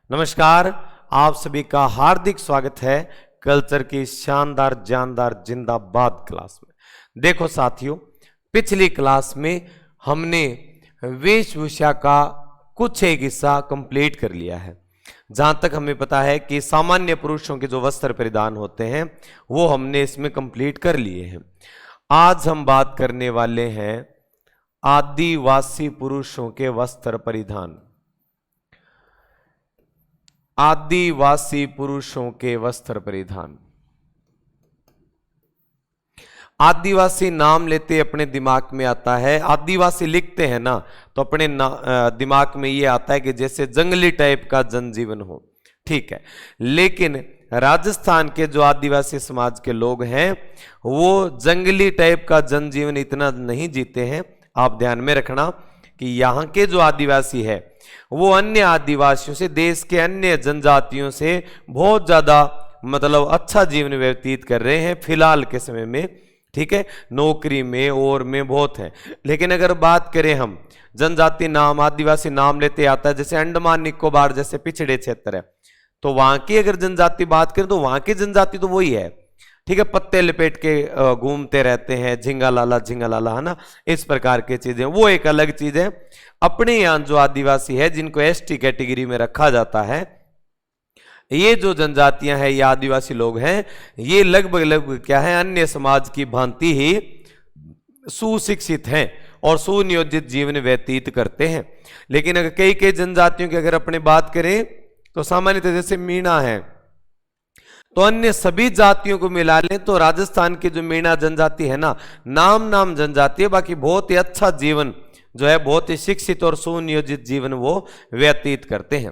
नमस्कार, आप सभी का हार्दिक स्वागत है कल्चर की शानदार जानदार जिंदाबाद क्लास में। देखो साथियों, पिछली क्लास में हमने वेशभूषा का कुछ एक हिस्सा कंप्लीट कर लिया है। जहां तक हमें पता है कि सामान्य पुरुषों के जो वस्त्र परिधान होते हैं वो हमने इसमें कंप्लीट कर लिए हैं। आज हम बात करने वाले हैं आदिवासी पुरुषों के वस्त्र परिधान। आदिवासी पुरुषों के वस्त्र परिधान। आदिवासी नाम लेते अपने दिमाग में आता है, आदिवासी लिखते हैं ना तो अपने दिमाग में ये आता है कि जैसे जंगली टाइप का जनजीवन हो। ठीक है, लेकिन राजस्थान के जो आदिवासी समाज के लोग हैं वो जंगली टाइप का जनजीवन इतना नहीं जीते हैं। आप ध्यान में रखना कि यहाँ के जो आदिवासी है वो अन्य आदिवासियों से, देश के अन्य जनजातियों से बहुत ज्यादा मतलब अच्छा जीवन व्यतीत कर रहे हैं फिलहाल के समय में। ठीक है, नौकरी में और में बहुत है। लेकिन अगर बात करें हम जनजाति नाम, आदिवासी नाम लेते आता है, जैसे अंडमान निकोबार जैसे पिछड़े क्षेत्र है, तो वहां की अगर जनजाति बात करें तो वहां की जनजाति तो वही है। ठीक है, पत्ते लपेट के घूमते रहते हैं, झिंगा लाला है ना, इस प्रकार की चीजें, वो एक अलग चीज है। अपने यहाँ जो आदिवासी है जिनको एसटी कैटेगरी में रखा जाता है, ये जो जनजातियां हैं, ये आदिवासी लोग हैं, ये लगभग क्या है, अन्य समाज की भांति ही सुशिक्षित हैं और सुनियोजित जीवन व्यतीत करते हैं। लेकिन अगर कई कई जनजातियों की अगर अपने बात करें तो सामान्यतः जैसे मीणा है, तो अन्य सभी जातियों को मिला लें तो राजस्थान की जो मीणा जनजाति है ना, नाम जनजाति है, बाकी बहुत ही अच्छा जीवन जो है, बहुत ही शिक्षित और सुनियोजित जीवन वो व्यतीत करते हैं।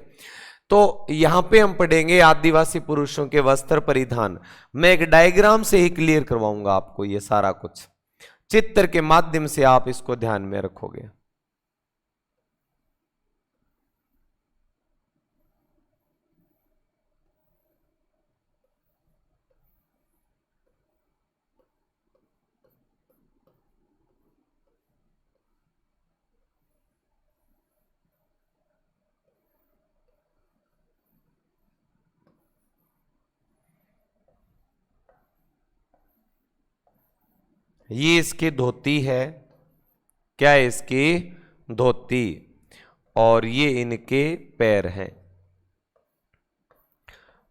तो यहां पे हम पढ़ेंगे आदिवासी पुरुषों के वस्त्र परिधान। मैं एक डायग्राम से ही क्लियर करवाऊंगा आपको ये सारा कुछ, चित्र के माध्यम से आप इसको ध्यान में रखोगे। ये इसकी धोती है, क्या है इसकी धोती, और ये इनके पैर हैं।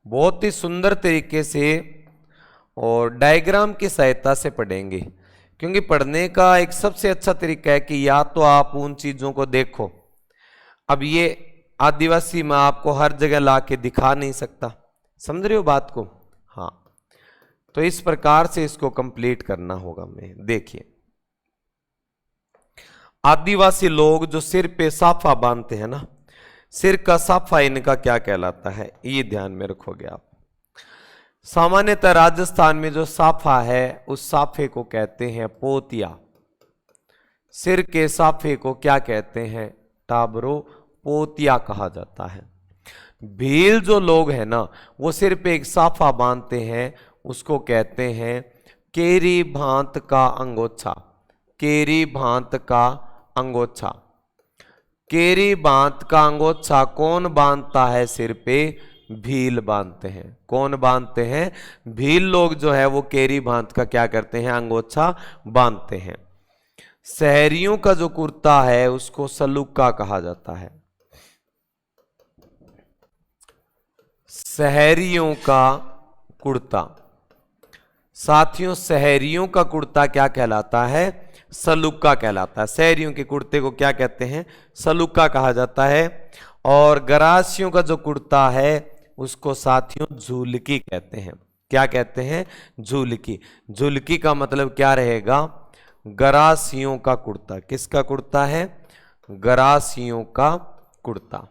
बहुत ही सुंदर तरीके से और डायग्राम की सहायता से पढ़ेंगे, क्योंकि पढ़ने का एक सबसे अच्छा तरीका है कि या तो आप उन चीजों को देखो। अब ये आदिवासी मैं आपको हर जगह ला के दिखा नहीं सकता, समझ रहे हो बात को? हाँ, तो इस प्रकार से इसको कंप्लीट करना होगा। मैं देखिए, आदिवासी लोग जो सिर पे साफा बांधते हैं ना, सिर का साफा इनका क्या कहलाता है, ये ध्यान में रखोगे आप। सामान्यतः राजस्थान में जो साफा है उस साफे को कहते हैं पोतिया। सिर के साफे को क्या कहते हैं, टाबरो, पोतिया कहा जाता है। भील जो लोग हैं ना, वो सिर पे एक साफा बांधते हैं, उसको कहते हैं केरी भांत का अंगोछा। केरी भांत का अंगोछा। केरी भांत का अंगोछा कौन बांधता है सिर पे? भील बांधते हैं। कौन बांधते हैं? भील लोग जो है वो केरी भांत का क्या करते हैं, अंगोछा बांधते हैं। शहरियों का जो कुर्ता है उसको सलूका कहा जाता है। शहरियों का कुर्ता, साथियों शहरियों का कुर्ता क्या कहलाता है? सलूका कहलाता है। शहरियों के कुर्ते को क्या कहते हैं? सलूका कहा जाता है। और गरासियों का जो कुर्ता है उसको साथियों झूलकी कहते हैं। क्या कहते हैं? झूलकी। झूलकी का मतलब क्या रहेगा? गरासियों का कुर्ता। किसका कुर्ता है? गरासियों का कुर्ता।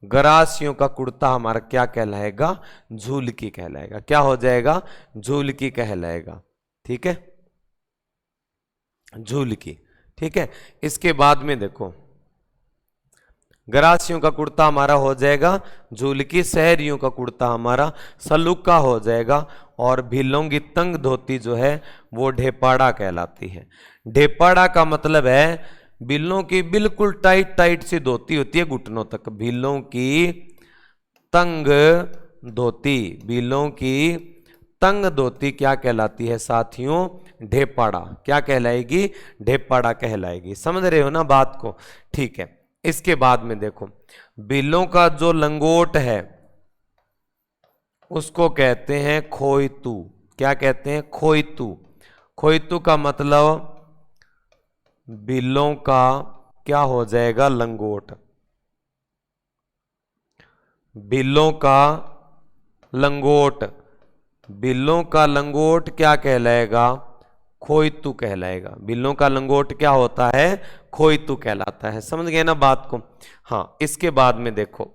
गरासियों का कुर्ता हमारा क्या कहलाएगा? झूलकी कहलाएगा। क्या हो जाएगा? झूलकी कहलाएगा। ठीक है, झूलकी। ठीक है, इसके बाद में देखो, गरासियों का कुर्ता हमारा हो जाएगा झूलकी, शहरियों का कुर्ता हमारा सलूका हो जाएगा, और भीलों की तंग धोती जो है वो ढेपाड़ा कहलाती है। ढेपाड़ा का मतलब है भीलों की बिल्कुल टाइट सी धोती होती है घुटनों तक। भीलों की तंग धोती, भीलों की तंग धोती क्या कहलाती है साथियों? ढेपाड़ा। क्या कहलाएगी? ढेपाड़ा कहलाएगी। समझ रहे हो ना बात को? ठीक है। इसके बाद में देखो, भीलों का जो लंगोट है उसको कहते हैं खोइतू। क्या कहते हैं? खोइतू। खोइतू का मतलब भीलों का क्या हो जाएगा? लंगोट। भीलों का लंगोट, भीलों का लंगोट क्या कहलाएगा? खोइतू कहलाएगा। भीलों का लंगोट क्या होता है? खोइतू कहलाता है। समझ गए ना बात को? हाँ। इसके बाद में देखो,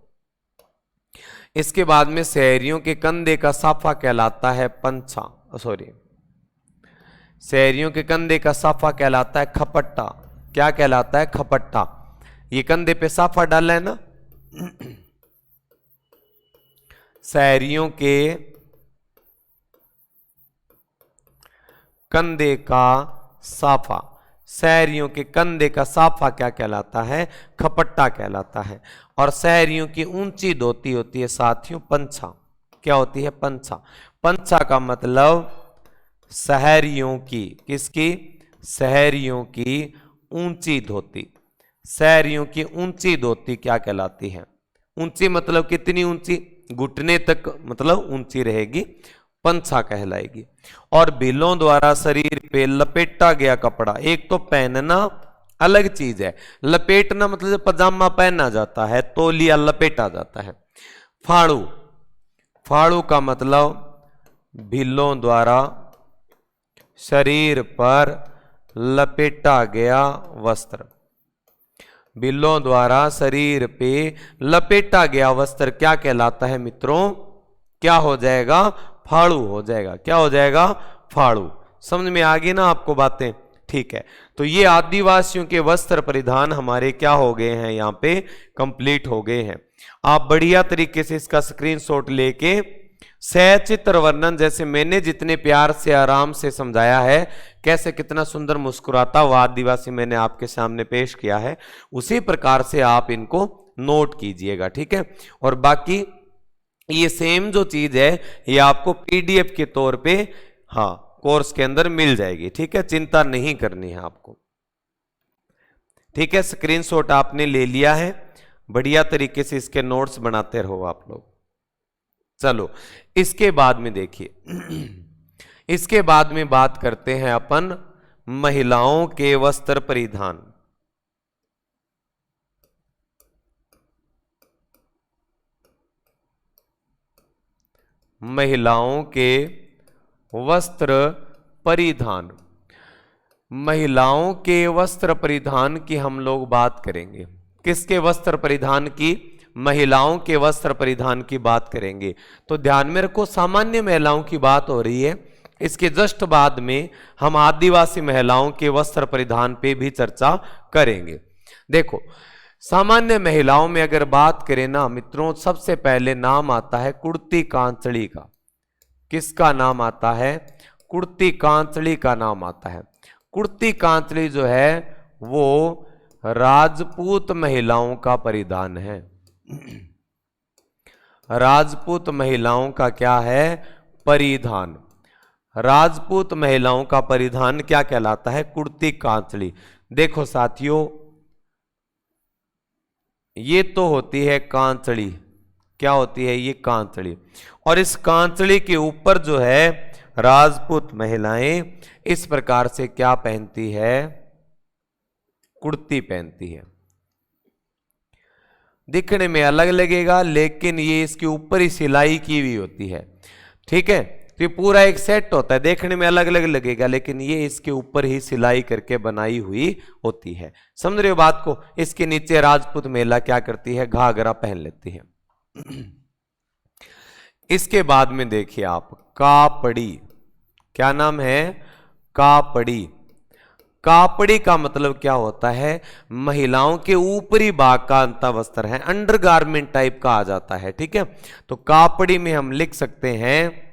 इसके बाद में शहरियों के कंधे का साफा कहलाता है पंछा, सॉरी, शहरियों के कंधे का साफा कहलाता है खपट्टा। क्या कहलाता है? खपट्टा। ये कंधे पे साफा डाला है ना, शहरियों के कंधे का साफा, शहरियों के कंधे का साफा क्या कहलाता है? खपट्टा कहलाता है। और शहरियों की ऊंची धोती होती है साथियों पंछा। क्या होती है? पंछा। पंछा का मतलब शहरियों की, किसकी? शहरियों की ऊंची धोती। शहरियों की ऊंची धोती क्या कहलाती है? ऊंची मतलब कितनी ऊंची? घुटने तक मतलब ऊंची रहेगी, पंछा कहलाएगी। और भीलों द्वारा शरीर पे लपेटा गया कपड़ा, एक तो पहनना अलग चीज है, लपेटना मतलब पजामा पहना जाता है, तौलिया लपेटा जाता है। फाड़ू, फाड़ू का मतलब भीलों द्वारा शरीर पर लपेटा गया वस्त्र। भीलों द्वारा शरीर पे लपेटा गया वस्त्र क्या कहलाता है मित्रों? क्या हो जाएगा? फाड़ू हो जाएगा। क्या हो जाएगा? फाड़ू। समझ में आ गई ना आपको बातें? ठीक है। तो ये आदिवासियों के वस्त्र परिधान हमारे क्या हो गए हैं, यहाँ पे कंप्लीट हो गए हैं। आप बढ़िया तरीके से इसका स्क्रीनशॉट लेके सचित्र वर्णन, जैसे मैंने जितने प्यार से आराम से समझाया है, कैसे कितना सुंदर मुस्कुराता हुआ आदिवासी मैंने आपके सामने पेश किया है, उसी प्रकार से आप इनको नोट कीजिएगा। ठीक है। और बाकी ये सेम जो चीज है ये आपको पीडीएफ के तौर पे, हाँ, कोर्स के अंदर मिल जाएगी। ठीक है, चिंता नहीं करनी है आपको। ठीक है, स्क्रीनशॉट आपने ले लिया है, बढ़िया तरीके से इसके नोट्स बनाते रहो आप लोग। चलो इसके बाद में देखिए, इसके बाद में बात करते हैं अपन महिलाओं के वस्त्र परिधान। महिलाओं के वस्त्र परिधान, महिलाओं के वस्त्र परिधान की हम लोग बात करेंगे। किसके वस्त्र परिधान की? महिलाओं के वस्त्र परिधान की बात करेंगे। तो ध्यान में रखो, सामान्य महिलाओं की बात हो रही है, इसके जस्ट बाद में हम आदिवासी महिलाओं के वस्त्र परिधान पे भी चर्चा करेंगे। देखो, सामान्य महिलाओं में अगर बात करें ना मित्रों, सबसे पहले नाम आता है कुर्ती कांचड़ी का। किसका नाम आता है? कुर्ती कांचड़ी का नाम आता है। कुर्ती कांचड़ी जो है वो राजपूत महिलाओं का परिधान है। राजपूत महिलाओं का क्या है? परिधान। राजपूत महिलाओं का परिधान क्या कहलाता है? कुर्ती कांचड़ी। देखो साथियों, ये तो होती है कांचड़ी। क्या होती है? ये कांचड़ी। और इस कांचड़ी के ऊपर जो है राजपूत महिलाएं इस प्रकार से क्या पहनती है? कुर्ती पहनती है। दिखने में अलग लगेगा, लेकिन ये इसके ऊपर ही सिलाई की हुई होती है। ठीक है, तो ये पूरा एक सेट होता है, देखने में अलग अलग लगेगा, लेकिन ये इसके ऊपर ही सिलाई करके बनाई हुई होती है। समझ रहे हो बात को? इसके नीचे राजपूत महिला क्या करती है? घाघरा पहन लेती है। इसके बाद में देखिए आप कापड़ी। क्या नाम है? कापड़ी। कापड़ी का मतलब क्या होता है? महिलाओं के ऊपरी भाग का अंतःवस्त्र है, अंडरगारमेंट टाइप का आ जाता है। ठीक है, तो कापड़ी में हम लिख सकते हैं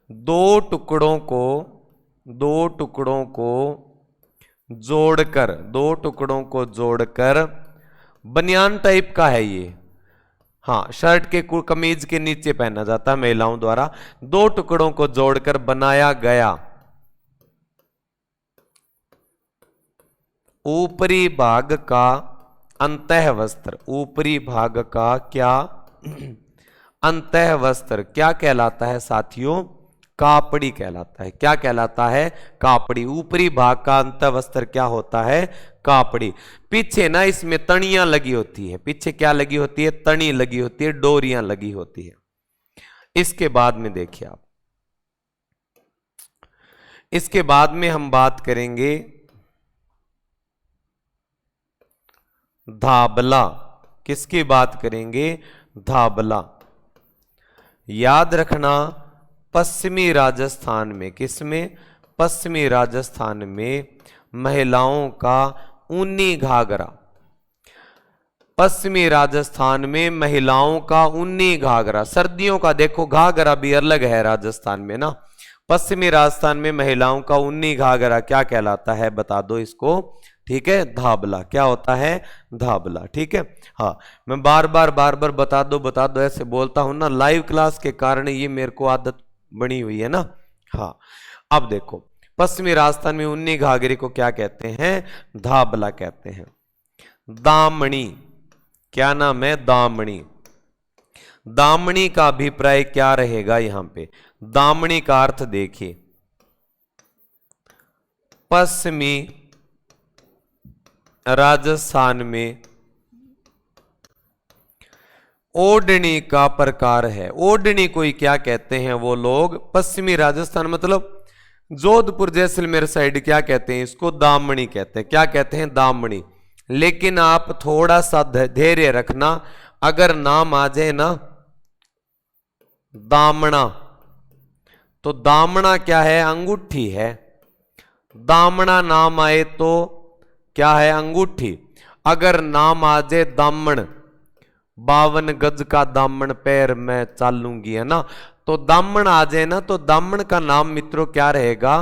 दो टुकड़ों को जोड़कर, दो टुकड़ों को जोड़कर बनियान टाइप का है ये। हाँ, शर्ट के कमीज के नीचे पहना जाता है महिलाओं द्वारा। दो टुकड़ों को जोड़कर बनाया गया ऊपरी भाग का अंतः वस्त्र, ऊपरी भाग का क्या अंतः वस्त्र क्या कहलाता है साथियों? कापड़ी कहलाता है। क्या कहलाता है? कापड़ी। ऊपरी भाग का अंतः वस्त्र क्या होता है? कापड़ी। पीछे ना इसमें तणियां लगी होती है। पीछे क्या लगी होती है? तणी लगी होती है, डोरियां लगी होती है। इसके बाद में देखिए आप, इसके बाद में हम बात करेंगे धाबला। किसकी बात करेंगे? धाबला। याद रखना, पश्चिमी राजस्थान में, किसमें? पश्चिमी राजस्थान में महिलाओं का ऊनी घाघरा। पश्चिमी राजस्थान में महिलाओं का ऊनी घाघरा। सर्दियों का देखो घाघरा भी अलग है राजस्थान में ना। पश्चिमी राजस्थान में महिलाओं का ऊनी घाघरा क्या कहलाता है? बता दो इसको। ठीक है, धाबला। क्या होता है? धाबला। ठीक है। हाँ, मैं बार बार बता दो ऐसे बोलता हूं ना, लाइव क्लास के कारण ये मेरे को आदत बनी हुई है ना। हाँ, अब देखो, पश्चिमी राजस्थान में ऊनी घाघरे को क्या कहते हैं? धाबला कहते हैं। दामनी, क्या नाम है? दामनी। दामनी का अभिप्राय क्या रहेगा यहां पे? दामनी का अर्थ देखिए, पश्चिमी राजस्थान में ओढ़नी का प्रकार है। ओढ़नी को ही क्या कहते हैं वो लोग? पश्चिमी राजस्थान मतलब जोधपुर जैसलमेर साइड क्या कहते हैं इसको? दामनी कहते हैं। क्या कहते हैं? दामनी। लेकिन आप थोड़ा सा धैर्य रखना, अगर नाम आ जाए ना दामना, तो दामना क्या है? अंगूठी है। दामना नाम आए तो क्या है? अंगूठी। अगर नाम आ जाए दामन, 52 गज का दामन पैर में चालूंगी, है ना, तो दामन आ जाए ना, तो दामन का नाम मित्रों क्या रहेगा?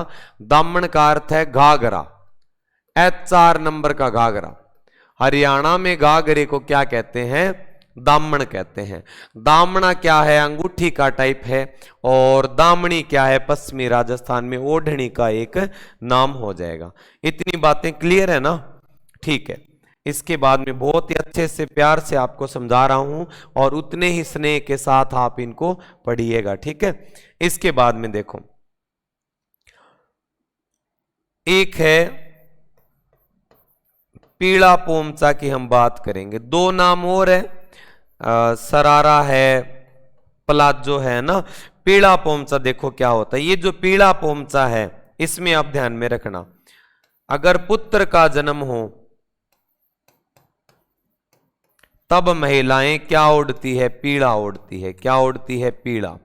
दामन का अर्थ है घाघरा, HR नंबर का घाघरा। हरियाणा में घाघरे को क्या कहते हैं? दामन कहते हैं। दामना क्या है? अंगूठी का टाइप है। और दामनी क्या है? पश्चिमी राजस्थान में ओढ़नी का एक नाम हो जाएगा। इतनी बातें क्लियर है ना? ठीक है। इसके बाद में बहुत ही अच्छे से प्यार से आपको समझा रहा हूं और उतने ही स्नेह के साथ आप इनको पढ़िएगा। ठीक है। इसके बाद में देखो, एक है पीला पोमचा की हम बात करेंगे। दो नाम और है, सरारा है, प्लाजो है ना। पीला पोमचा देखो क्या होता है। ये जो पीला पोमचा है इसमें आप ध्यान में रखना, अगर पुत्र का जन्म हो तब महिलाएं क्या ओढ़ती है? पीला ओढ़ती है। क्या ओढ़ती है? पीला।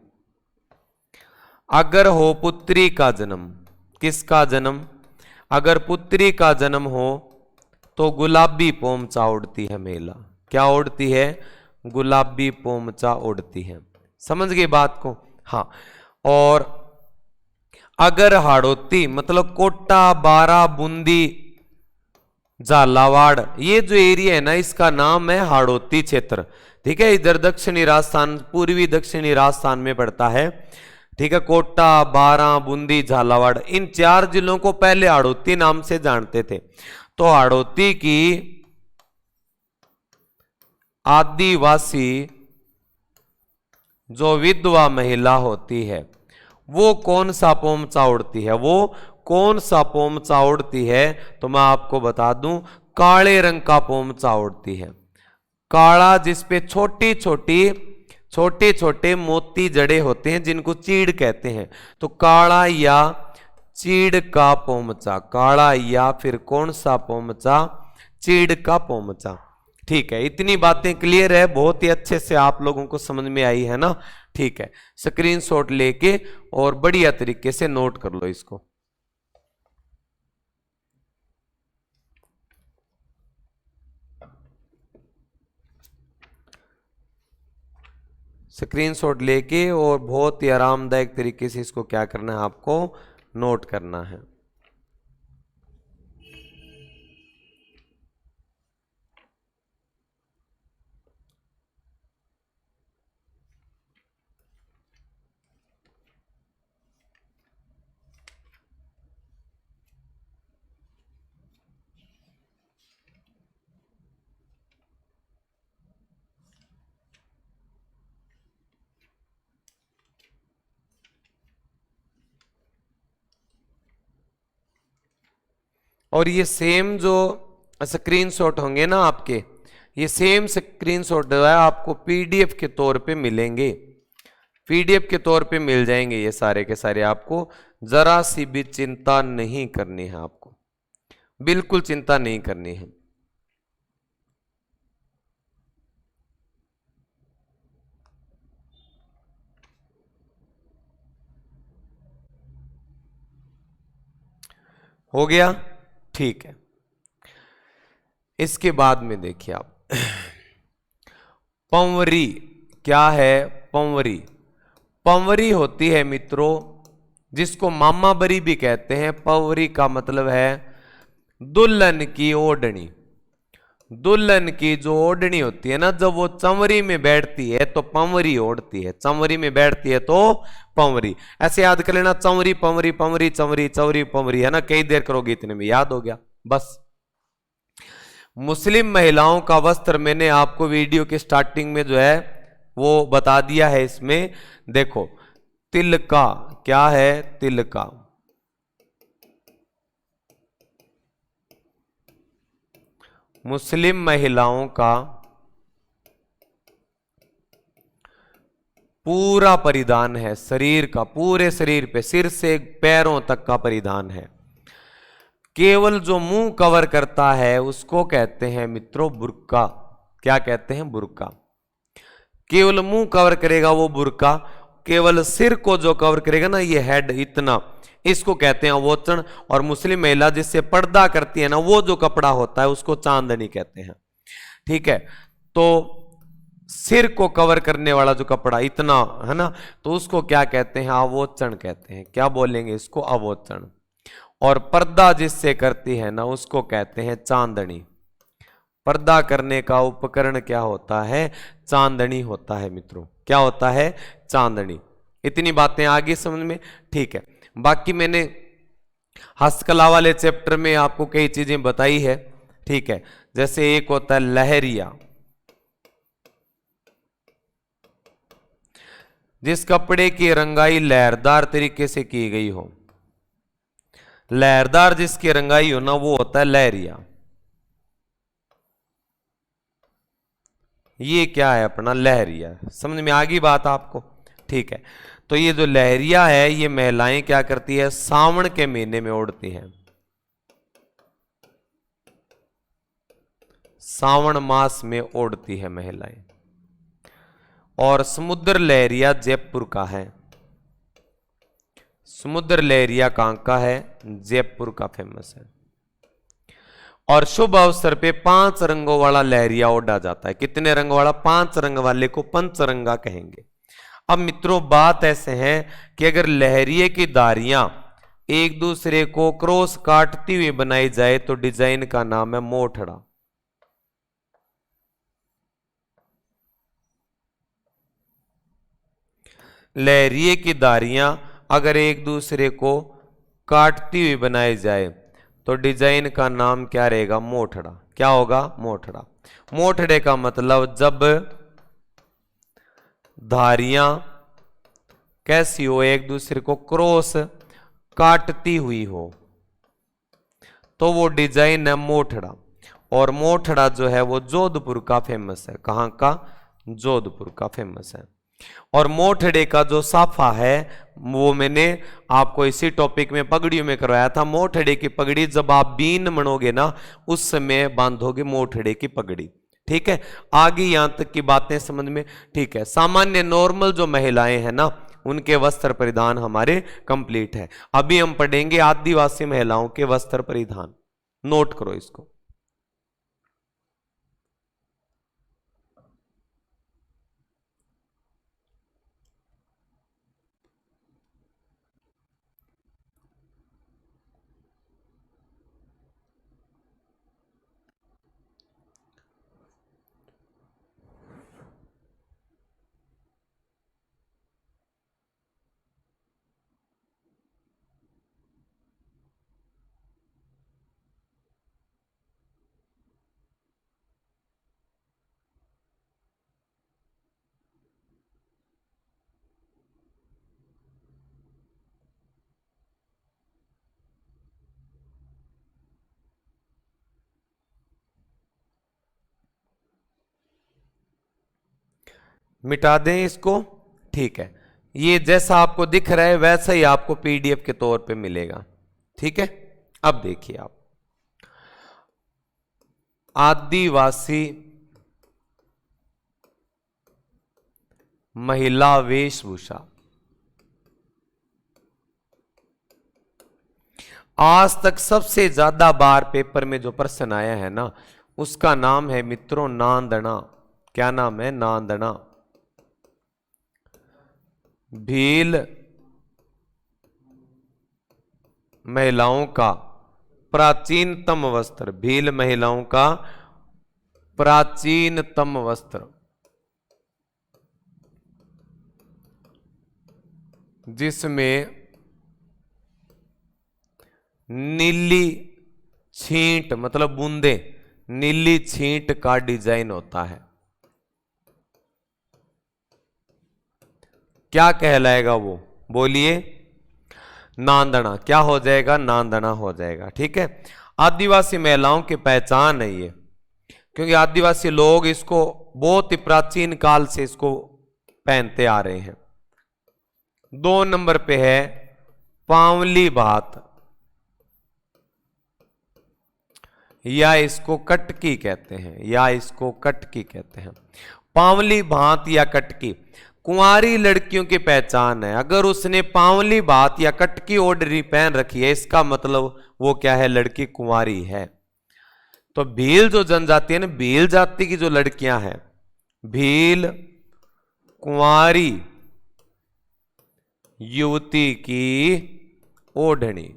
अगर हो पुत्री का जन्म, किसका जन्म? अगर पुत्री का जन्म हो तो गुलाबी पोमचा ओढ़ती है महिला। क्या ओढ़ती है? गुलाबी पोमचा ओढ़ती है। समझ गए बात को? हाँ। और अगर हाड़ोती मतलब कोटा, बारा, बूंदी, झालावाड़, ये जो एरिया है ना इसका नाम है हाड़ोती क्षेत्र। ठीक है, इधर दक्षिणी राजस्थान, पूर्वी दक्षिणी राजस्थान में पड़ता है। ठीक है, कोटा, बारा, बूंदी, झालावाड़, इन 4 जिलों को पहले हाड़ोती नाम से जानते थे। तो हाड़ोती की आदिवासी जो विधवा महिला होती है वो कौन सा पोमचा ओढ़ती है? वो कौन सा पोमचा ओढ़ती है? तो मैं आपको बता दूं, काले रंग का पोमचा ओढ़ती है। काला, जिसपे छोटे छोटे मोती जड़े होते हैं जिनको चीड़ कहते हैं। तो काला या चीड़ का पोमचा, काला या फिर कौन सा पोमचा? चीड़ का पोमचा। ठीक है, इतनी बातें क्लियर है, बहुत ही अच्छे से आप लोगों को समझ में आई है ना? ठीक है, स्क्रीनशॉट लेके और बढ़िया तरीके से नोट कर लो इसको। स्क्रीनशॉट लेके और बहुत ही आरामदायक तरीके से इसको क्या करना है? आपको नोट करना है। और ये सेम जो स्क्रीनशॉट होंगे ना आपके, ये सेम स्क्रीनशॉट जो है आपको पीडीएफ के तौर पे मिलेंगे, पीडीएफ के तौर पे मिल जाएंगे ये सारे के सारे आपको। जरा सी भी चिंता नहीं करनी है आपको, बिल्कुल चिंता नहीं करनी है। हो गया, ठीक है। इसके बाद में देखिए आप, पंवरी क्या है? पंवरी, पंवरी होती है मित्रों जिसको मामा बरी भी कहते हैं। पंवरी का मतलब है दुल्हन की ओढ़नी। दुल्हन की जो ओढ़नी होती है ना, जब वो चंवरी में बैठती है तो पंवरी ओढ़ती है, चंवरी में बैठती है तो पंवरी। ऐसे याद कर लेना, चंवरी पंवरी, पंवरी चंवरी, चंवरी पंवरी, है ना, कई देर करोगे इतने में याद हो गया बस। मुस्लिम महिलाओं का वस्त्र मैंने आपको वीडियो के स्टार्टिंग में जो है वो बता दिया है। इसमें देखो, तिलका क्या है? तिलका, मुस्लिम महिलाओं का पूरा परिधान है, शरीर का, पूरे शरीर पे, सिर से पैरों तक का परिधान है। केवल जो मुंह कवर करता है उसको कहते हैं मित्रों बुर्का। क्या कहते हैं? बुर्का। केवल मुंह कवर करेगा वो बुर्का, केवल सिर को जो कवर करेगा ना, ये हेड इतना, इसको कहते हैं अवोचन। और मुस्लिम महिला जिससे पर्दा करती है ना, वो जो कपड़ा होता है उसको चांदनी कहते हैं। ठीक है, तो सिर को कवर करने वाला जो कपड़ा इतना है ना, तो उसको क्या कहते हैं? अवोचन कहते हैं। क्या बोलेंगे इसको? अवोचन। और पर्दा जिससे करती है ना, उसको कहते हैं चांदनी। पर्दा करने का उपकरण क्या होता है? चांदनी होता है मित्रों। क्या होता है? चांदनी। इतनी बातें आगे समझ में? ठीक है। बाकी मैंने हस्तकला वाले चैप्टर में आपको कई चीजें बताई है। ठीक है, जैसे एक होता है लहरिया, जिस कपड़े की रंगाई लहरदार तरीके से की गई हो, लहरदार जिसकी रंगाई हो ना, वो होता है लहरिया। ये क्या है? अपना लहरिया। समझ में आ गई बात आपको? ठीक है, तो ये जो लहरिया है ये महिलाएं क्या करती है? सावन के महीने में ओढ़ती हैं। सावन मास में ओढ़ती है महिलाएं। और समुद्र लहरिया जयपुर का है। समुद्र लहरिया कहां का है? जयपुर का फेमस है। और शुभ अवसर पे 5 रंगों वाला लहरिया ओढ़ा जाता है। कितने रंग वाला? 5 रंग वाले को पंचरंगा कहेंगे। अब मित्रों बात ऐसे है कि अगर लहरिये की धारियां एक दूसरे को क्रॉस काटती हुई बनाई जाए तो डिजाइन का नाम है मोठड़ा। लहरिये की धारियां अगर एक दूसरे को काटती हुई बनाई जाए तो डिजाइन का नाम क्या रहेगा? मोठड़ा। क्या होगा? मोठड़ा। मोठड़े का मतलब जब धारियां कैसी हो? एक दूसरे को क्रॉस काटती हुई हो, तो वो डिजाइन है मोठड़ा। और मोठड़ा जो है वो जोधपुर का फेमस है। कहां का? जोधपुर का फेमस है। और मोठड़े का जो साफा है वो मैंने आपको इसी टॉपिक में पगड़ियों में करवाया था। मोठड़े की पगड़ी जब आप बीन मनोगे ना, उस समय बांधोगे मोठड़े की पगड़ी। ठीक है, आगे यहां तक की बातें समझ में? ठीक है, सामान्य नॉर्मल जो महिलाएं हैं ना, उनके वस्त्र परिधान हमारे कंप्लीट है। अभी हम पढ़ेंगे आदिवासी महिलाओं के वस्त्र परिधान। नोट करो इसको। मिटा दें इसको। ठीक है, ये जैसा आपको दिख रहा है वैसा ही आपको पीडीएफ के तौर पे मिलेगा। ठीक है, अब देखिए आप, आदिवासी महिला वेशभूषा। आज तक सबसे ज्यादा बार पेपर में जो प्रश्न आया है ना, उसका नाम है मित्रों नांदना। क्या नाम है? नांदना। भील महिलाओं का प्राचीनतम वस्त्र, भील महिलाओं का प्राचीनतम वस्त्र, जिसमें नीली छींट मतलब बूंदे, नीली छींट का डिजाइन होता है। क्या कहलाएगा वो? बोलिए। नांदना। क्या हो जाएगा? नांदना हो जाएगा। ठीक है, आदिवासी महिलाओं की पहचान है ये, क्योंकि आदिवासी लोग इसको बहुत ही प्राचीन काल से इसको पहनते आ रहे हैं। 2 नंबर पे है पांवली भात, या इसको कटकी कहते हैं, या इसको कटकी कहते हैं। पांवली भात या कटकी कुंवारी लड़कियों की पहचान है। अगर उसने पांवली भात या कटकी ओढ़नी पहन रखी है, इसका मतलब वो क्या है? लड़की कुंवारी है। तो भील जो जनजाति है ना, भील जाति की जो लड़कियां हैं, भील कुंवारी युवती की ओढ़नी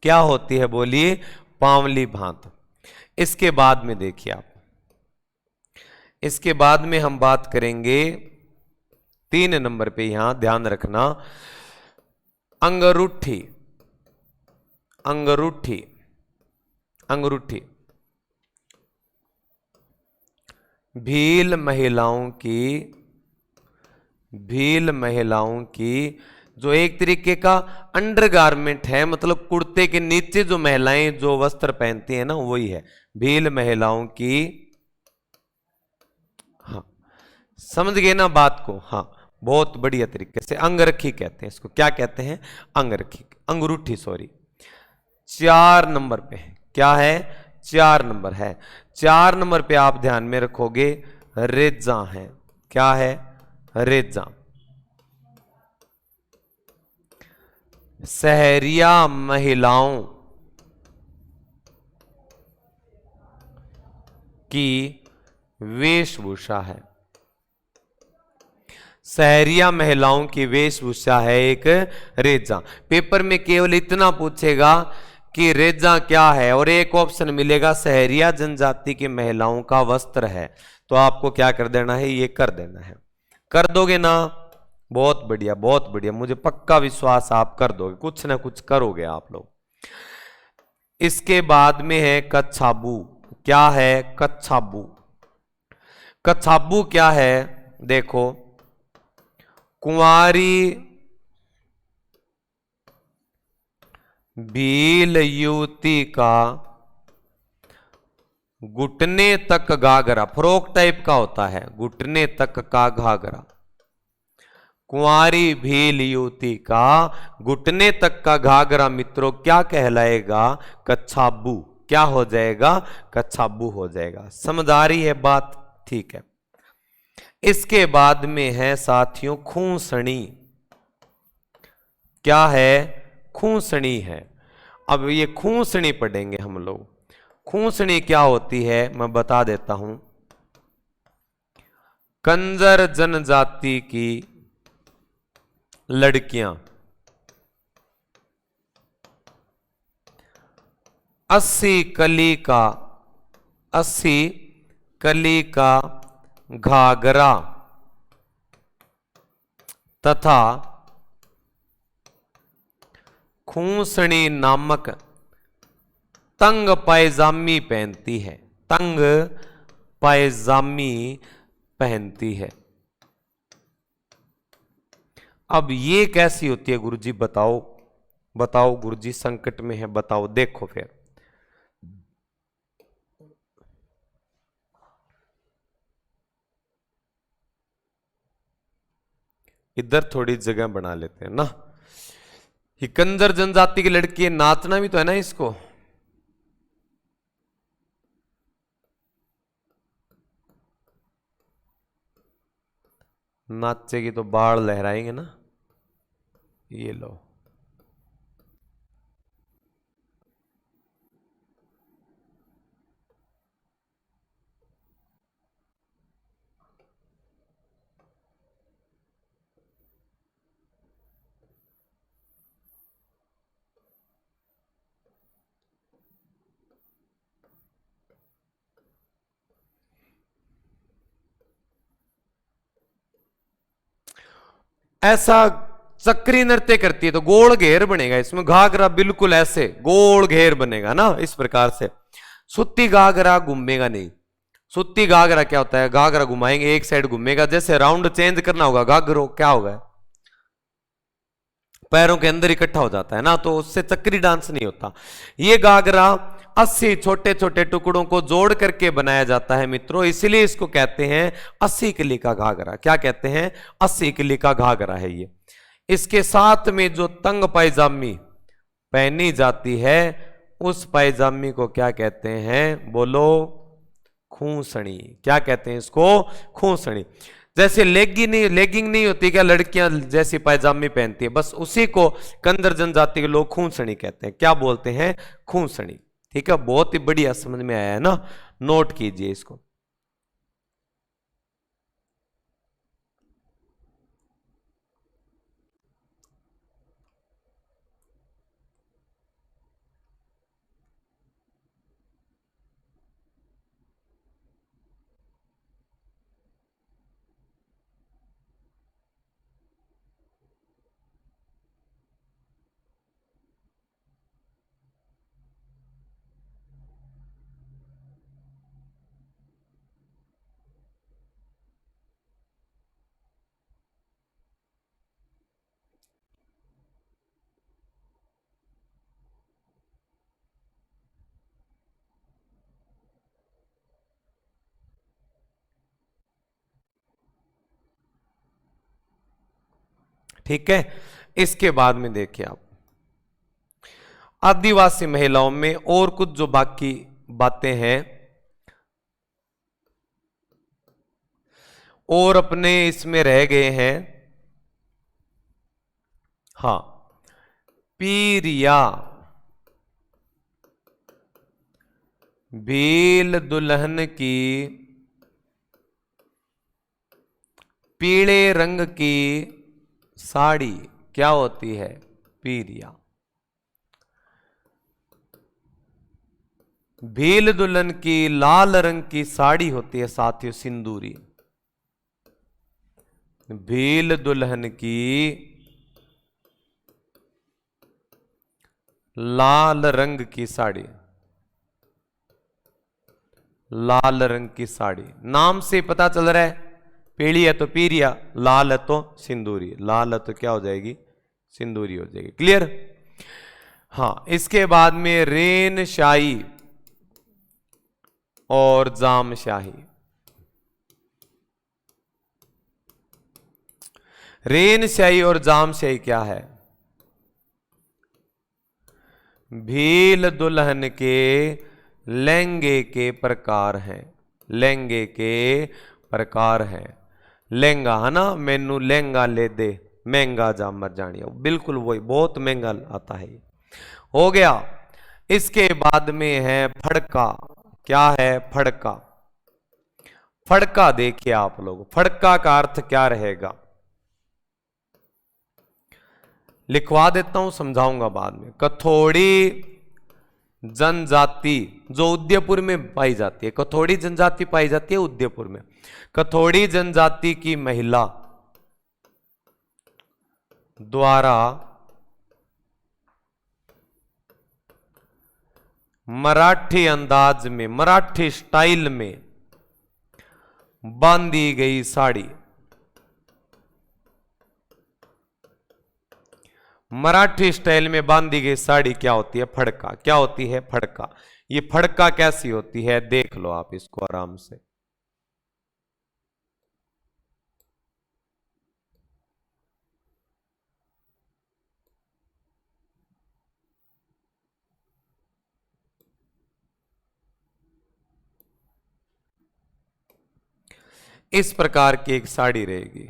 क्या होती है? बोलिए। पांवली भात। इसके बाद में देखिए आप, इसके बाद में हम बात करेंगे 3 नंबर पे, यहां ध्यान रखना, अंगरूठी। अंगरूठी, अंगरूठी भील महिलाओं की, भील महिलाओं की जो एक तरीके का अंडरगारमेंट है, मतलब कुर्ते के नीचे जो महिलाएं जो वस्त्र पहनती हैं ना, वही है भील महिलाओं की। हाँ, समझ गए ना बात को? हाँ, बहुत बढ़िया तरीके से। अंगरखी कहते हैं इसको। क्या कहते हैं? अंगरखी, अंगूठी सॉरी। 4 नंबर पे क्या है? 4 नंबर है। 4 नंबर पे आप ध्यान में रखोगे रेजा है। क्या है? रेजा। सहरिया महिलाओं की वेशभूषा है। सहरिया महिलाओं की वेशभूषा है एक रेजा। पेपर में केवल इतना पूछेगा कि रेजा क्या है, और एक ऑप्शन मिलेगा सहरिया जनजाति की महिलाओं का वस्त्र है। तो आपको क्या कर देना है? ये कर देना है। कर दोगे ना? बहुत बढ़िया, बहुत बढ़िया, मुझे पक्का विश्वास आप कर दोगे, कुछ ना कुछ करोगे आप लोग। इसके बाद में है कच्छाबू। क्या है? कच्छाबू। कच्छाबू क्या है? देखो, कुंवारी भील युवती का घुटने तक घाघरा, फ्रॉक टाइप का होता है, घुटने तक का घाघरा। कुंवारी भील युवती का घुटने तक का घाघरा मित्रों क्या कहलाएगा? कच्छाबू। क्या हो जाएगा? कच्छाबू हो जाएगा। समझ आ रही है बात? ठीक है। इसके बाद में है साथियों खूंसणी। क्या है? खूंसणी है। अब ये खूंसणी पढ़ेंगे हम लोग। खूंसणी क्या होती है मैं बता देता हूं। कंजर जनजाति की लड़कियां 80 कली का घाघरा तथा खूंसणी नामक तंग पायजामी पहनती है। तंग पायजामी पहनती है। अब ये कैसी होती है गुरुजी? बताओ बताओ गुरुजी, संकट में है, बताओ। देखो फिर इधर थोड़ी जगह बना लेते हैं ना। ये कंजर जनजाति की लड़की है, नाचना भी तो है ना इसको। नाचेगी तो बाल लहराएंगे ना। ये लो, ऐसा चक्री नृत्य करती है तो गोल घेर बनेगा इसमें, घाघरा बिल्कुल ऐसे गोल घेर बनेगा ना इस प्रकार से। सुत्ती घाघरा घूमेगा नहीं। सुत्ती घाघरा क्या होता है, घाघरा घुमाएंगे एक साइड घूमेगा, जैसे राउंड चेंज करना होगा घाघरो क्या होगा, पैरों के अंदर इकट्ठा हो जाता है ना, तो उससे चक्री डांस नहीं होता। ये घाघरा 80 छोटे छोटे टुकड़ों को जोड़ करके बनाया जाता है मित्रों, इसलिए इसको कहते हैं 80 किली का घाघरा। क्या कहते हैं, 80 किली का घाघरा है ये। इसके साथ में जो तंग पायजामी पहनी जाती है उस पायजामी को क्या कहते हैं, बोलो, खूंसणी। क्या कहते हैं इसको, खूंसणी। जैसे लेगिंग नहीं होती क्या, लड़कियां जैसी पायजामी पहनती है, बस उसी को कंदर जनजाति के लोग खूंसणी कहते हैं। क्या बोलते हैं, खूंसणी। ठीक है, बहुत ही बढ़िया समझ में आया है ना, नोट कीजिए इसको। ठीक है, इसके बाद में देखिए आप, आदिवासी महिलाओं में और कुछ जो बाकी बातें हैं और अपने इसमें रह गए हैं। हाँ, पीरिया, भील दुल्हन की पीले रंग की साड़ी क्या होती है, पीरिया। भील दुल्हन की लाल रंग की साड़ी होती है साथियों, सिंदूरी। भील दुल्हन की लाल रंग की साड़ी, लाल रंग की साड़ी, नाम से पता चल रहा है, पीली है तो पीरिया, लाल है तो सिंदूरी, लाल है तो क्या हो जाएगी, सिंदूरी हो जाएगी। क्लियर। हाँ, इसके बाद में रेन शाही और जाम शाही। रेन शाही और जाम शाही क्या है, भील दुल्हन के लहंगे के प्रकार हैं, लहंगे के प्रकार हैं। लहंगा है ना, मैनू लहंगा ले दे, महंगा जा मर जानी, बिल्कुल वही, बहुत महंगा आता है। हो गया। इसके बाद में है फड़का। क्या है, फड़का। फड़का देखिए आप लोग, फड़का का अर्थ क्या रहेगा, लिखवा देता हूं, समझाऊंगा बाद में। कथोड़ी जनजाति जो उदयपुर में पाई जाती है, कथोड़ी जनजाति पाई जाती है उदयपुर में। कथोड़ी जनजाति की महिला द्वारा मराठी अंदाज में, मराठी स्टाइल में बांधी गई साड़ी, मराठी स्टाइल में बांधी गई साड़ी क्या होती है, फड़का। क्या होती है, फड़का। ये फड़का कैसी होती है, देख लो आप इसको आराम से। इस प्रकार की एक साड़ी रहेगी।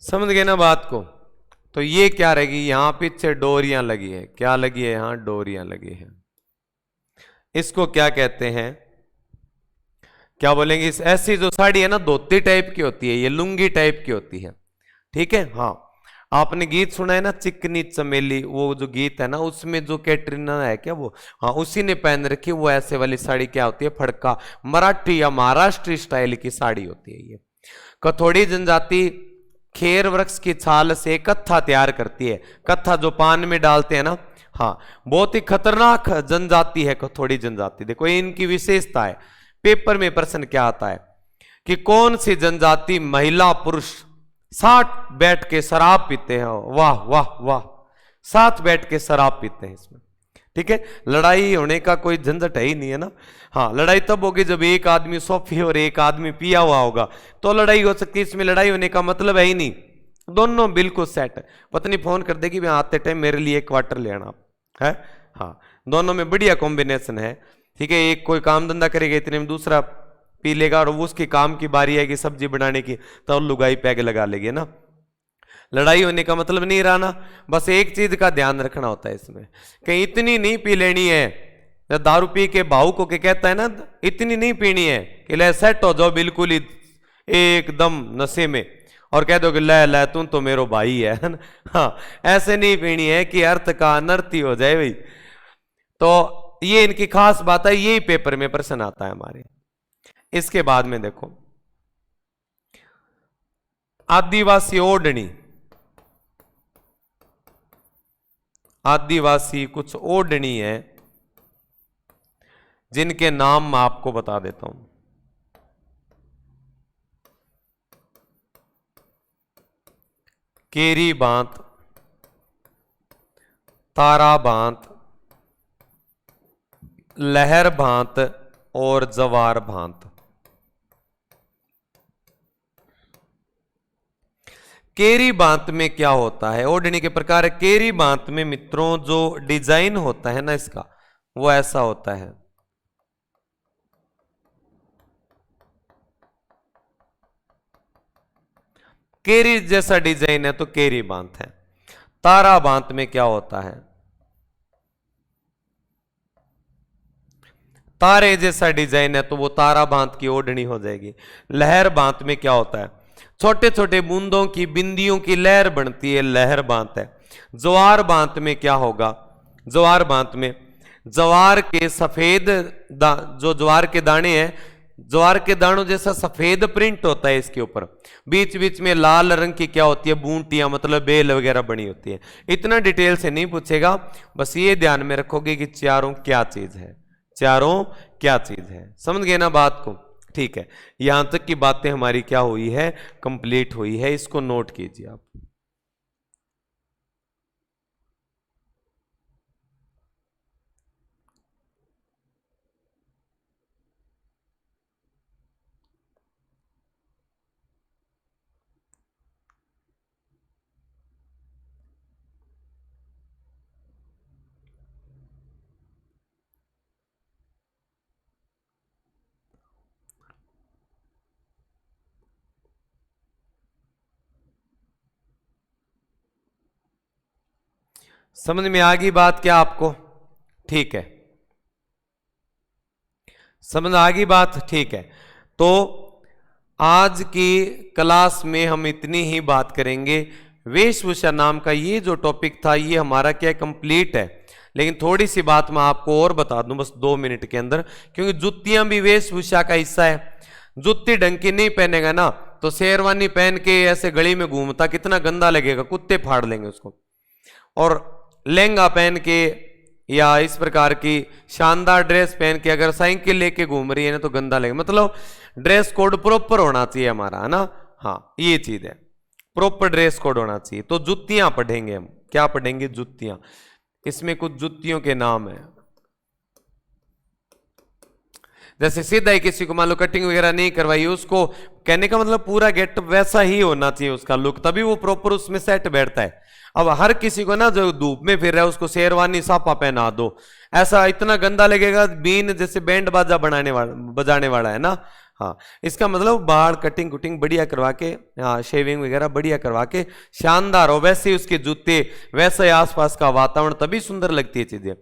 समझ गए ना बात को? तो ये क्या रहेगी, यहां पीछे डोरियां लगी है, क्या लगी है, यहां डोरियां लगी है। इसको क्या कहते हैं, क्या बोलेंगे, इस ऐसी जो साड़ी है ना धोती टाइप की होती है, ये लुंगी टाइप की होती है, ठीक है। हाँ, आपने गीत सुना है ना चिकनी चमेली, वो जो गीत है ना उसमें जो कैटरीना है क्या वो, हाँ उसी ने पहन रखी, वो ऐसे वाली साड़ी क्या होती है, फड़का मराठी या महाराष्ट्री स्टाइल की साड़ी होती है ये। कथोड़ी जनजाति खेर वृक्ष की छाल से कत्था तैयार करती है, कत्था जो पान में डालते हैं ना, हाँ बहुत ही खतरनाक जनजाति है कथोड़ी जनजाति। देखो इनकी विशेषता है, पेपर में प्रश्न क्या आता है कि कौन सी जनजाति महिला पुरुष साथ बैठ के शराब पीते हैं, वाह वाह वाह, साथ बैठ के शराब पीते हैं इसमें, ठीक है। लड़ाई होने का कोई झंझट है ही नहीं है ना। हाँ लड़ाई तब होगी जब एक आदमी सौफी और एक आदमी पिया हुआ होगा, तो लड़ाई हो सकती है, इसमें लड़ाई होने का मतलब है ही नहीं, दोनों बिल्कुल सेट है। पत्नी फोन कर देगी मैं आते टाइम मेरे लिए क्वार्टर ले आना है, हाँ दोनों में बढ़िया कॉम्बिनेशन है, ठीक है। एक कोई काम धंधा करेगा इतने में दूसरा पी लेगा, और उसकी काम की बारी आएगी सब्जी बनाने की तो लुगाई पैग लगा लेगी ना। लड़ाई होने का मतलब नहीं रहा ना, बस एक चीज का ध्यान रखना होता है इसमें, कहीं इतनी नहीं पी लेनी है, दारू पी के भाऊ को के कहता है ना इतनी नहीं पीनी है कि ले सेट हो जाओ बिल्कुल ही एकदम नशे में और कह दो कि ले ले तुम तो मेरो भाई है ना, हाँ ऐसे नहीं पीनी है कि अर्थ का अनर्थ ही हो जाए भाई। तो ये इनकी खास बात है, यही पेपर में प्रश्न आता है हमारे। इसके बाद में देखो आदिवासी ओढ़नी, आदिवासी कुछ ओढ़नी है जिनके नाम मैं आपको बता देता हूं। केरी बांत, तारा बांत, लहर भांत और जवार भांत। केरी बांत में क्या होता है, ओढ़नी के प्रकार। केरी बांत में मित्रों जो डिजाइन होता है ना इसका वो ऐसा होता है, केरी जैसा डिजाइन है तो केरी बांत है। तारा बांत में क्या होता है, तारे जैसा डिजाइन है तो वो तारा बांत की ओढ़नी हो जाएगी। लहर बांत में क्या होता है, छोटे छोटे बूंदों की बिंदियों की लहर बनती है, लहर बांत है। ज्वार बांत में क्या होगा, ज्वार बांत में ज्वार के सफेद जो ज्वार के दाने हैं, ज्वार के दानों जैसा सफेद प्रिंट होता है इसके ऊपर, बीच बीच में लाल रंग की क्या होती है बूंटियां, मतलब बेल वगैरह बनी होती है। इतना डिटेल से नहीं पूछेगा, बस ये ध्यान में रखोगे कि चारों क्या चीज है, चारों क्या चीज है। समझ गए ना बात को? ठीक है, यहां तक की बातें हमारी क्या हुई है, कंप्लीट हुई है, इसको नोट कीजिए आप। समझ में आ गई बात क्या आपको? ठीक है, समझ आ गई बात? ठीक है, तो आज की क्लास में हम इतनी ही बात करेंगे। वेशभूषा नाम का ये जो टॉपिक था ये हमारा क्या कंप्लीट है, लेकिन थोड़ी सी बात मैं आपको और बता दूं बस 2 मिनट के अंदर, क्योंकि जुतियां भी वेशभूषा का हिस्सा है। जुत्ती ढंग की नहीं पहनेगा ना तो शेरवानी पहन के ऐसे गली में घूमता कितना गंदा लगेगा, कुत्ते फाड़ लेंगे उसको। और लहंगा पहन के या इस प्रकार की शानदार ड्रेस पहन के अगर साइकिल लेके घूम रही है ना तो गंदा लगेगा। मतलब ड्रेस कोड प्रॉपर होना चाहिए हमारा, है ना। हाँ ये चीज है, प्रॉपर ड्रेस कोड होना चाहिए। तो जुतियां पढ़ेंगे हम, क्या पढ़ेंगे? जुतियां। इसमें कुछ जुतियों के नाम है, जैसे सीधा ही किसी को मान लो कटिंग वगैरह नहीं करवाई, उसको कहने का मतलब पूरा गेटअप वैसा ही होना चाहिए उसका लुक, तभी वो प्रॉपर उसमें सेट बैठता है। अब हर किसी को ना जो धूप में फिर रहा है उसको शेरवानी साफा पहना दो, ऐसा इतना गंदा लगेगा, बीन जैसे बैंड बाजा बजाने वाला है ना। हाँ, इसका मतलब बाल कटिंग कुटिंग बढ़िया करवा के, हाँ शेविंग वगैरह बढ़िया करवा के शानदार हो, वैसे ही उसके जूते, वैसे आसपास का वातावरण, तभी सुंदर लगती है चीजें।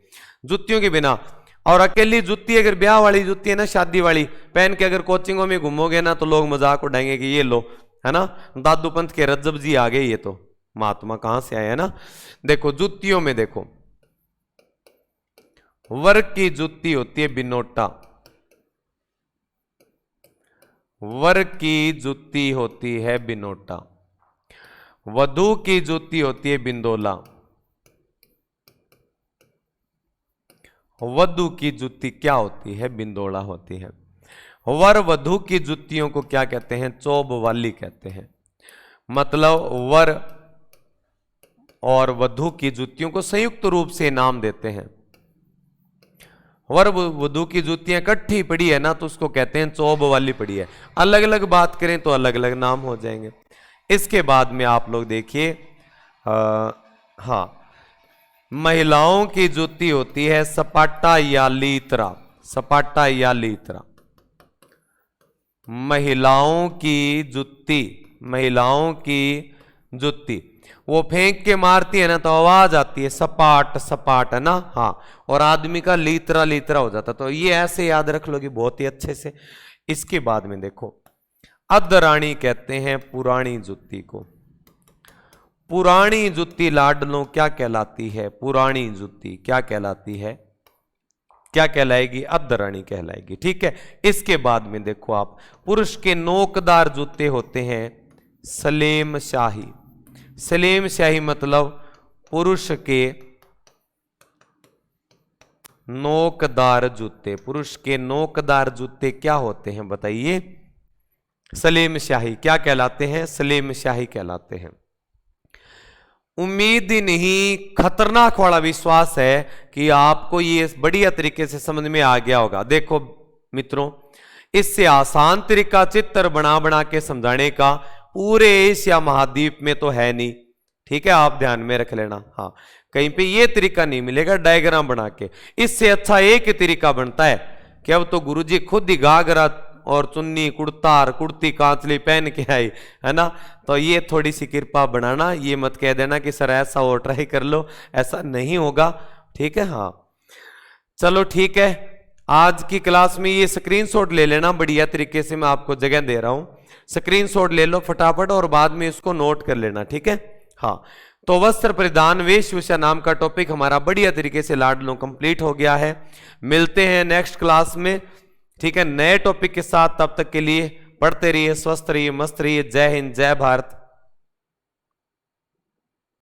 जुतियों के बिना, और अकेली जुत्ती अगर ब्याह वाली जुत्ती है ना, शादी वाली पहन के अगर कोचिंगों में घूमोगे ना तो लोग मजाक उड़ाएंगे कि ये लो, है ना, दादू पंथ के रज्जब जी आ गए, ये तो महात्मा कहां से आए, है ना। देखो जुत्तियों में देखो, वर की जुत्ती होती है बिनोटा, वर की जुत्ती होती है बिनोटा, वधू की जुत्ती होती है बिंदोला, वधू की जुत्ती क्या होती है, बिंदोला होती है। वर वधू की जुत्तियों को क्या कहते हैं, चोब वाली कहते हैं। मतलब वर और वधू की जुत्तियों को संयुक्त रूप से नाम देते हैं। वर वधू की जुत्तियां इकट्ठी पड़ी है ना तो उसको कहते हैं चोब वाली पड़ी है। अलग अलग बात करें तो अलग अलग नाम हो जाएंगे। इसके बाद में आप लोग देखिए, हाँ, महिलाओं की जुत्ती होती है सपाटा या लीतरा, सपाटा या लीतरा। महिलाओं की जुत्ती, महिलाओं की जुत्ती वो फेंक के मारती है ना तो आवाज आती है सपाट सपाट, है ना। हाँ, और आदमी का लीतरा लीतरा हो जाता, तो ये ऐसे याद रख लोगे बहुत ही अच्छे से। इसके बाद में देखो, अधरानी कहते हैं पुरानी जुत्ती को। पुरानी जुत्ती लाडलों क्या कहलाती है, पुरानी जुत्ती क्या कहलाती है, क्या कहलाएगी, अधरानी कहलाएगी, ठीक है। इसके बाद में देखो आप, पुरुष के नोकदार जूते होते हैं सलेम शाही। सलेम शाही मतलब पुरुष के नोकदार जूते, पुरुष के नोकदार जूते क्या होते हैं बताइए, सलेम शाही क्या कहलाते हैं, सलेम शाही कहलाते हैं। उम्मीद ही नहीं, खतरनाक वाला विश्वास है कि आपको ये बढ़िया तरीके से समझ में आ गया होगा। देखो मित्रों, इससे आसान तरीका चित्र बना बना के समझाने का पूरे एशिया महाद्वीप में तो है नहीं, ठीक है, आप ध्यान में रख लेना। हाँ, कहीं पे ये तरीका नहीं मिलेगा डायग्राम बना के। इससे अच्छा एक ही तरीका बनता है कि अब तो गुरुजी खुद ही घाघरा और चुन्नी कुर्ता और कुर्ती कांचली पहन के आई, है ना। तो ये थोड़ी सी कृपा बनाना, ये मत कह देना कि सर ऐसा और ट्राई कर लो, ऐसा नहीं होगा, ठीक है। हाँ चलो ठीक है, आज की क्लास में ये स्क्रीनशॉट ले लेना, बढ़िया तरीके से मैं आपको जगह दे रहा हूं, स्क्रीनशॉट ले लो फटाफट और बाद में इसको नोट कर लेना, ठीक है। हाँ, तो वस्त्र परिधान वेशभूषा नाम का टॉपिक हमारा बढ़िया तरीके से लाडलों कंप्लीट हो गया है। मिलते हैं नेक्स्ट क्लास में, ठीक है, नए टॉपिक के साथ। तब तक के लिए पढ़ते रहिए, स्वस्थ रहिए, मस्त रहिए। जय हिंद, जय भारत।